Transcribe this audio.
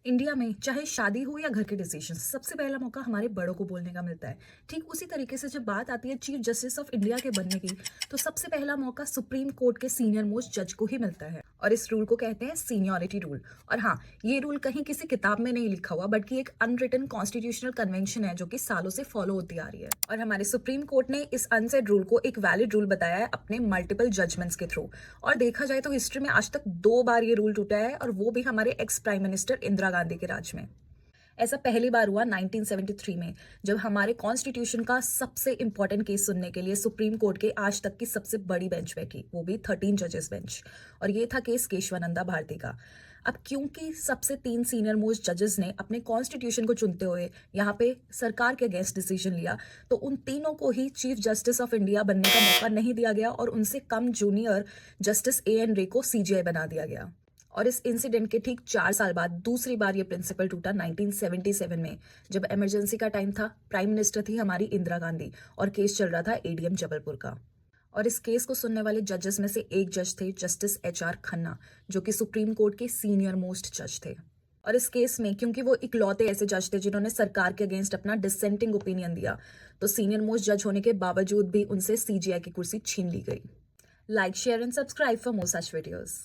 India में चाहे शादी हो या घर के डिसीजन सबसे पहला मौका हमारे बड़ों को बोलने का मिलता है। ठीक उसी तरीके से जब बात आती है चीफ जस्टिस ऑफ इंडिया के बनने की, तो सबसे पहला मौका सुप्रीम कोर्ट के सीनियर मोस्ट जज को ही मिलता है और इस रूल को कहते हैं सीनियरिटी रूल। और हाँ, ये रूल कहीं किसी किताब में नहीं लिखा हुआ बल्कि एक अनरिटन कॉन्स्टिट्यूशनल कन्वेंशन है जो कि सालों से फॉलो होती आ रही है। और हमारे सुप्रीम कोर्ट ने इस अनसेड रूल को एक वैलिड रूल बताया है अपने मल्टीपल जजमेंट्स के थ्रू। और देखा जाए तो हिस्ट्री में आज तक 2 बार ये रूल टूटा है और वो भी हमारे ex prime minister Indira Gandhi के राज में। ऐसा पहली बार हुआ 1973 में, जब हमारे कॉन्स्टिट्यूशन का सबसे इंपॉर्टेंट केस सुनने के लिए सुप्रीम कोर्ट के आज तक की सबसे बड़ी बेंच बैठी, वो भी 13 जजेस बेंच। और ये था केस केशवानंदा भारती का। अब क्योंकि सबसे 3 सीनियर मोस्ट जजेस ने अपने कॉन्स्टिट्यूशन को चुनते हुए यहाँ पे सरकार के अगेंस्ट डिसीजन लिया, तो उन तीनों को ही चीफ जस्टिस ऑफ इंडिया बनने का मौका नहीं दिया गया और उनसे कम जूनियर जस्टिस एएन रे को सीजीआई बना दिया गया। और इस इंसिडेंट के ठीक 4 साल बाद दूसरी बार ये प्रिंसिपल टूटा 1977 में, जब इमरजेंसी का टाइम था, प्राइम मिनिस्टर थी हमारी इंदिरा गांधी और केस चल रहा था एडीएम जबलपुर का। और इस केस को सुनने वाले जजेस में से एक जज थे जस्टिस एचआर खन्ना, जो कि सुप्रीम कोर्ट के सीनियर मोस्ट जज थे। और इस केस में क्योंकि वो इकलौते ऐसे जज थे जिन्होंने सरकार के अगेंस्ट अपना डिसेंटिंग ओपिनियन दिया, तो सीनियर मोस्ट जज होने के बावजूद भी उनसे सीजीआई की कुर्सी छीन ली गई। Like, share and subscribe for more such videos.